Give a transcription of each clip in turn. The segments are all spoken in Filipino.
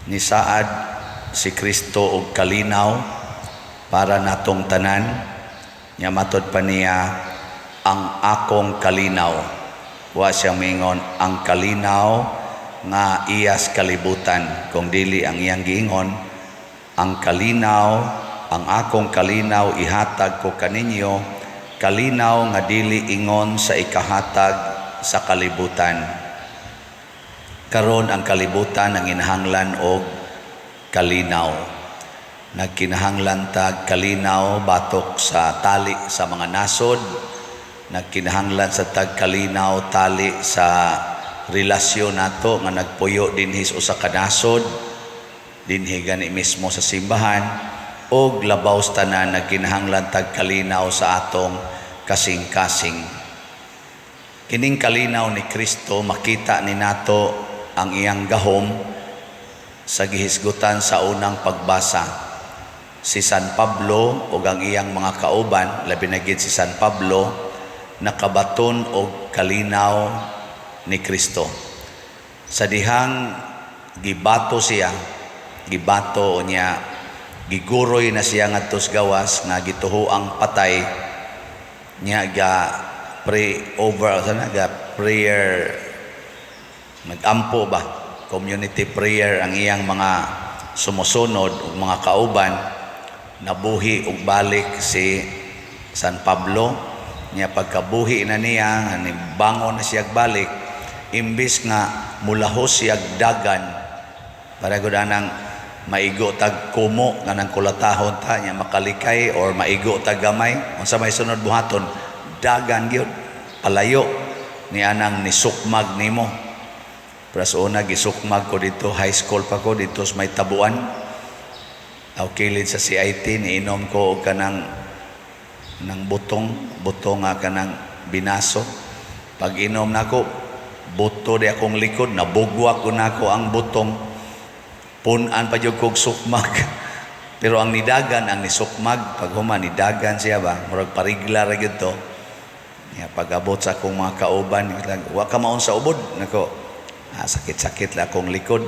ni saad si Kristo og kalinaw para natong tanan. Nya matod pa niya, ang akong kalinaw. Wa siya mingon ang kalinaw nga iyas kalibutan, kung dili ang iyang giingon ang kalinaw, ang akong kalinaw ihatag ko kaninyo, kalinaw nga dili ingon sa ikahatag sa kalibutan. Karon ang kalibutan ang inahanglan og kalinaw. Nagkinahanglan tag kalinaw batok sa tali sa mga nasod, nagkinahanglan sa tag kalinaw tali sa relasyon nato nga nagpuyo dinhi sa usa ka nasod, dinhi gani mismo sa simbahan, og labaw sa tanan nagkinahanglan tag kalinaw sa atong kasing-kasing. Kining kalinaw ni Kristo makita ni nato ang iyang gahom sa gihisgutan sa unang pagbasa. Si San Pablo o ang iyang mga kauban, labi na gid si San Pablo, nakabaton og kalinaw ni Kristo. Sa dihang gibato siya, gibato niya, giguroy na siya ngadto sa gawas nga gituho ang patay niya, ga pray over sana ga prayer, nagampo ba, community prayer ang iyang mga sumusunod ug mga kauban. Nabuhi ug balik si San Pablo. Niya pagkabuhi na niya, bangon na siya balik, imbis nga mulahos siya dagan para gud nang maigo tag kumo nga nang kulatahon ta niya makalikay or maigo tag gamay, unsa may sunod buhaton dagan gyud palayo ni anang nisukmag nimo. Pero sa una gisukmag ko dito, high school pa ko dito sa may tabuan. Aw kilid sa CIT, niinom ko og kanang butong nga kanang binaso. Pag inom nako, buto di akong likod, nabugwa ko nako ang butong. Punan pa jud kog sukmag. Pero ang nidagan, ang nisukmag, pag human nidagan siya ba, murag parigla ra gyud to. Ya pag-abot sa akong mga kauban, wa ka maon sa ubod nako. Sakit-sakit la akong likod.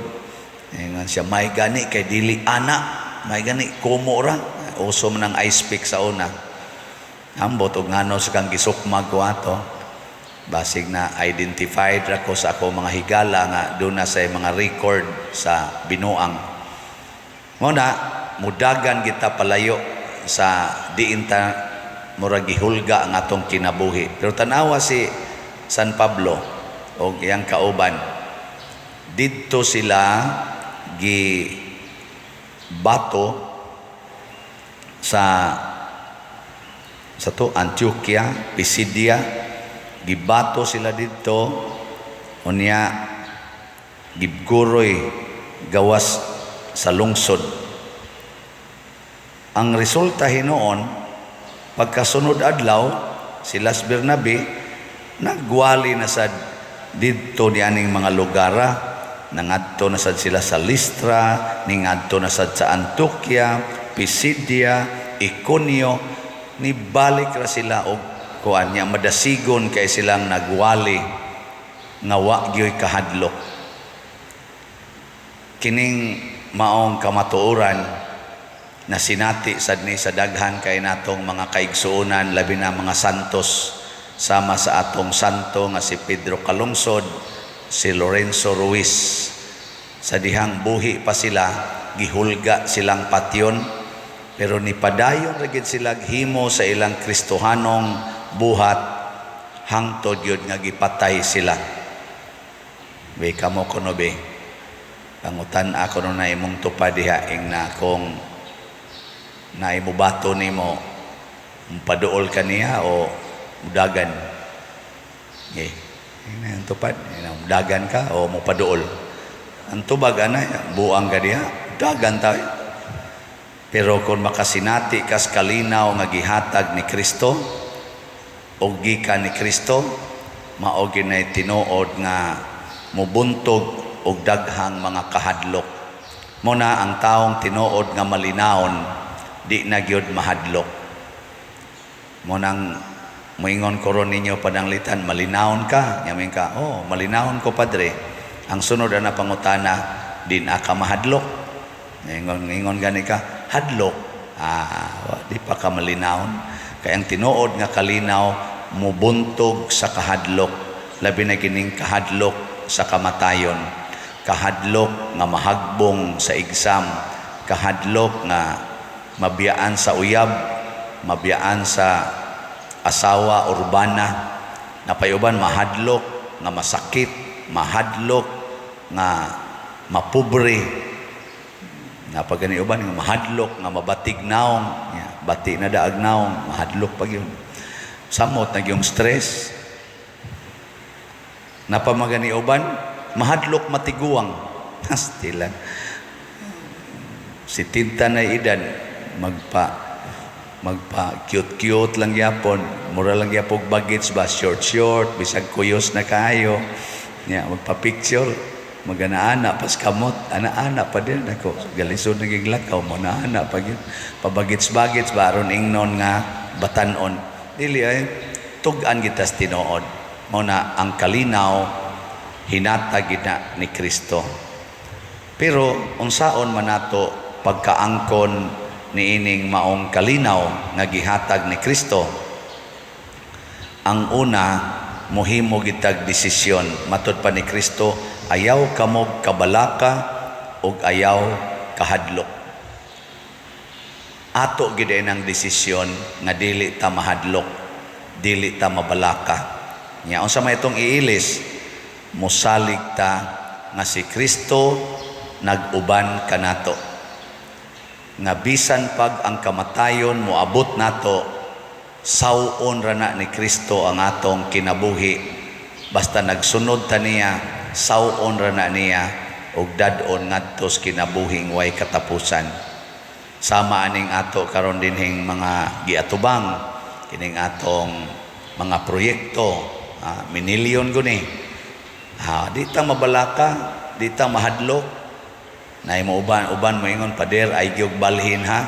Ingon siya, may gani kay dili ana. May gani, kumo ra. Uso man ng ice pick sa una. Ambot og ngano sa kang gisukmag ko ato. Basig na identified ra ko sa ako mga higala nga doon na sa mga record sa binuang. Muna, mudagan kita palayo sa diinta murag gihulga ang atong kinabuhi. Pero tanawa si San Pablo o iyang kauban, didto sila bato sa Antioquia, Pisidia, gibato sila dito, unya giguroy gawas sa lungsod. Ang resulta hinoon, pagkasunod adlaw, si Las Bernabe nagwali na sa dito ni aning mga lugara. Nangadto na sad sila sa Listra, ningadto na sad sa Antioquia, Pisidia, Iconio, nibalik ra sila og kuan niya madasigon kay silang nagwali nga wa gyoy kahadlok. Kining maong kamatuoran na sinati sad ni sa daghan kay natong mga kaigsuonan, labi na mga santos, sama sa atong santo nga si Pedro Calungsod, si Lorenzo Ruiz. Sa dihang buhi pa sila, gihulga silang patyon, pero nipadayon ragid sila himo sa ilang Kristohanong buhat, hangtod yun nga gipatay sila. Be kamo kuno be, pangutan ako no na imong tupad diha ing na kung na imubato nimo, paduol ka niya o mudagan. Ang tupad, dagan ka o mo paduol. Ang tubag ana, buang ka diha, dagan tayo. Pero kung makasinati kas kalinaw nga gihatag ni Kristo o gikan ni Kristo, mao ginay tinuod nga mubuntog og daghang mga kahadlok. Muna ang taong tinuod nga malinawon, di na gyud mahadlok. Munang moingon ko ron ninyo pananglitan, malinawon ka. Yamin ka, oh, malinawon ko padre. Ang sunod na pangutana, din ka mahadlok. Ingon gani ka hadlok, di pa ka malinawon. Kaya ang tinuod nga kalinaw mubuntog sa kahadlok, labi na kining kahadlok sa kamatayon, kahadlok nga mahagbong sa exam, kahadlok nga mabiyaan sa uyab, mabiyaan sa asawa urbana, napayuban mahadlok nga masakit, mahadlok nga mapobre, napaganiuban nga mahadlok nga mabatig naong, bati na daag naong, mahadlok pag yun. Samot na yung stress, napamaganiuban mahadlok matiguang. Stilan si tinta na edad magpa cute lang yapon, mura lang yapog bagets ba, short bisag kuyos na kayo magpa picture magana-ana pas kamot, ana-ana pa din ako galisod naging lakaw mo na ana pag yun pabagets ba aron ingnon nga batanon dili ay tugan kita tinuod mo na ang kalinaw hinatag gina ni Kristo. Pero unsaon man nato pagkaangkon ni ining maong kalinaw nga gihatag ni Kristo? Ang una, mohimo gitag desisyon matud pa ni Kristo, ayaw kamog kabalaka ug ayaw kahadlok. Ato gid ang desisyon nga dili ta mahadlok, dili ta mabalaka. Nya unsa may itong iilis, mosalig ta nga si Kristo nag-uban kanato. Nga bisan pag ang kamatayon moabot nato, sawon ra na ni Kristo ang atong kinabuhi. Basta nagsunod ta niya, sawon ra na niya ug dadon ngadto sa kinabuhing way katapusan. Sama aning ato karon dinhing mga giatubang kining atong mga proyekto, minilyon guni. Di ta mabalaka, di ta mahadlok. Nay mo uban mo ingon pader ay gyud balhin ha.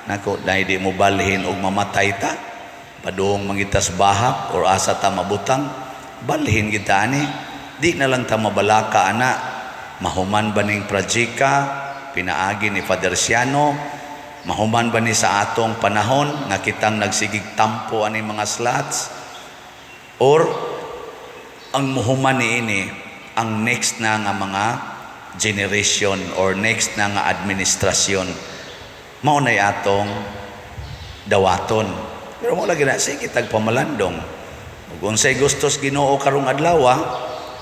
Nako dai di mo balhin og mamatay ta. Padung mangitas bahak or asa ta mabutang, balhin kita ani. Di na lang ta mabalaka ana. Mahuman ba ning projika pinaagi ni Father Siano? Mahuman ba ni sa atong panahon nga kitang nagsigig tampo ani mga slots? Or ang muhuman ni ini ang next na nga mga generation or next na nga administrasyon mao nay atong dawaton. Pero mo lagi na sige tagpamalandong ug unsay gustos Ginoo karong adlaw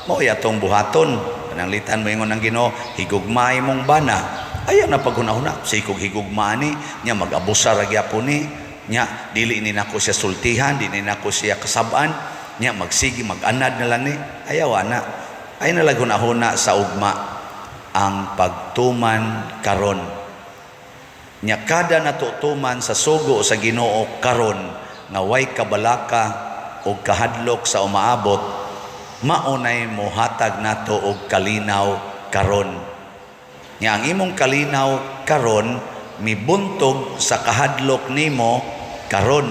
mao atong buhaton. Pananglitan mo ingon ang Ginoo, higugmay mong bana. Ayaw na paghunahuna sikog higugma ni nya mag-abusa ra gyapon ni nya dili ni nako siya sultihan, dili ni nako siya kasab-an nya magsigi mag-anad na lang ni. Ayaw ana. Ay na laghunahuna sa ugma ang pagtuman karon. Nya kada natutuman sa sugo sa Ginoo karon nga way kabalaka o kahadlok sa umaabot, maunay mohatag nato og kalinaw karon. Nya ang imong kalinaw karon mibuntog sa kahadlok nimo karon.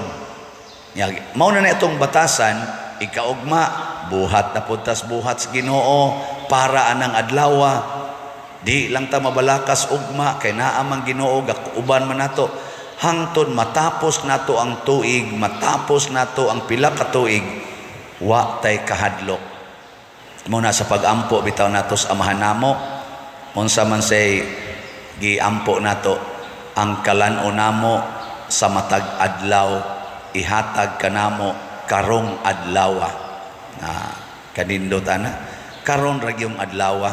Nya mao na itong batasan ikaugma buhat na puntas buhat sa Ginoo para anang adlaw. Di lang ta mabalakas ugma kay naa man Ginoo uban man nato hangtod matapos nato ang tuig, matapos nato ang pila ka tuig, wa tay kahadlok. Muna sa pagampo bitaw nato sa amahan namo, unsa man say giampo nato ang kalan-o namo sa matag adlaw ihatag kanamo karong adlaw. Kanindot ana karon ra gyung adlaw.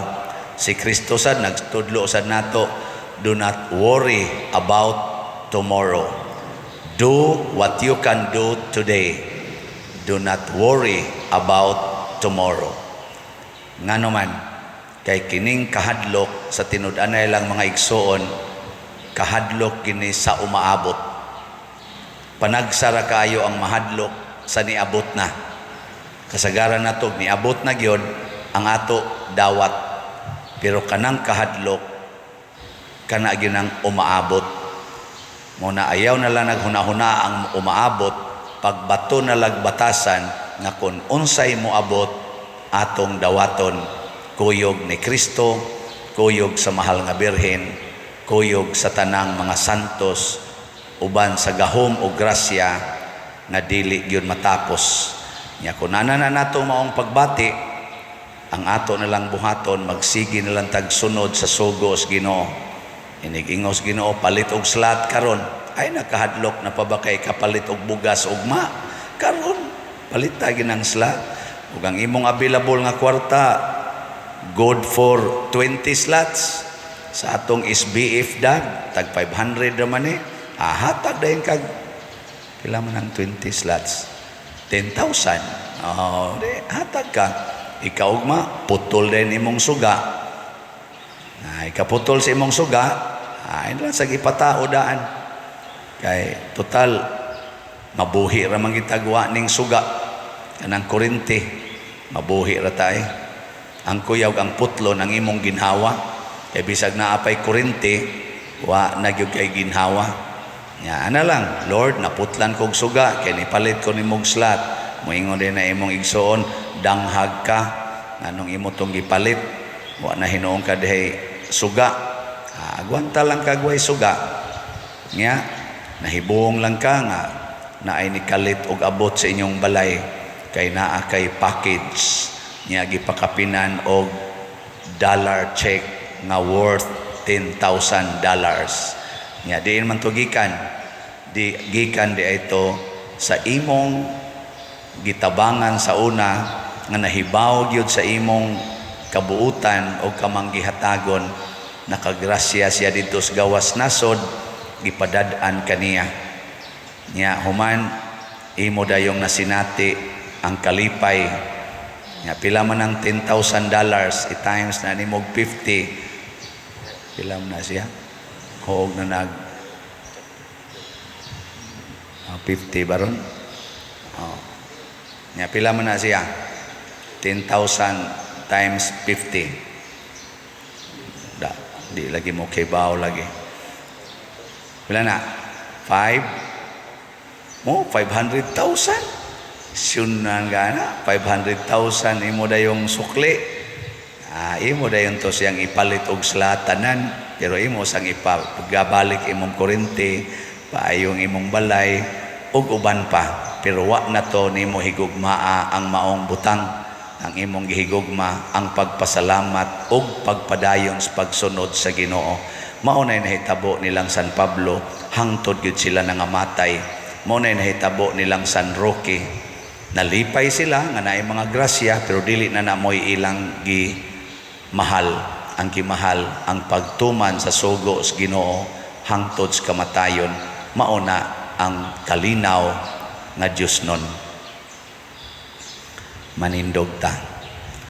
Si Kristo sad nagtudlo sad nato, do not worry about tomorrow. Do what you can do today. Do not worry about tomorrow. Ngano man kay kining kahadlok sa tinud-anay lang mga igsoon, kahadlok kini sa umaabot. Panagsara kayo ang mahadlok sa niabot na. Kasagaran nato niabot na gyud ang ato dawat. Pero kanang kahadlok kana ginang umaabot. Muna ayaw na lang naghunahuna ang umaabot, pagbato na lagbatasan nga kung unsay moabot atong dawaton, kuyog ni Kristo, kuyog sa mahal nga birhen, kuyog sa tanang mga santos, uban sa gahom o grasya nga dili gyud matapos. Nya kun ana na nato maong pagbati, ang ato na lang buhaton, magsigi na lang tagsunod sa sugos Ginoo. Inig-ingos Ginoo, palit og slat karon. Ay nakahadlok na pa ba kay kapalit og bugas ugma? Karon palit ta ginang slat. Ug ang imong available nga kwarta, good for 20 slots. Sa atong SBF dag, tag 500 naman eh. Hatag dayon kag pila man ang 20 slots? 10,000. Oh, hatag ka. Ikaw ugma, putol din imong suga. Ikaputol sa imong suga, ay lang sa ipatao daan. Kay total, mabuhi ra man gitagwa ning suga. Kanang kurente, mabuhi ra tayo. Ang kuyaw, ang putlo ng imong ginhawa. Kay bisag na apay kurente, wa nagyug kay ginhawa. Nya ana lang, Lord, naputlan kog suga, kay nipalit ko nimong slat. Moingon din na imong igsoon, danghag ka, anong imo tong gipalit, wa na hinuong ka dihay suga. Agwanta lang kagway suga. Nya, nahibuong lang ka nga, na ay nikalit og abot sa inyong balay, kay naa kay package, nya gipakapinan og dollar check nga worth $10,000. Nya diin man to gikan, di ito sa imong gitabangan sa una nga nahibaw gyud sa imong kabuutan o kamanggihatagon, nakagrasya siya dito sa gawas nasod, gipadad-an kaniya. Nya human imo dayong nasinati ang kalipay. Nya pila man ang $10,000 i-times na nimog 50, pila man na siya? Huwag na nag 50 baron. Nya pila man na siya? 10,000 times 50. Di lagi mo kibaw lagi. Pila na? 500,000. Sunan gana 500,000 imo dayong sukli. Imo dayon to siyang ipalit og slatanan, pero imo sang ipagabalik imong kurente, paayong imong balay ug uban pa. Pero wa na to nimo higugmaa ang maong butang. Ang imong gihigugma ang pagpasalamat ug pagpadayon sa pagsunod sa Ginoo. Mao nay nahitabo nilang San Pablo, hangtod gyud sila nangamatay. Mao nay nahitabo nilang San Roque. Nalipay sila nga naay mga grasya, pero dili na namoy ilang mahal. Ang kimahal ang pagtuman sa sugo sa Ginoo hangtod sa kamatayon. Mao na ang kalinaw nga Dios nun. Manindog ta.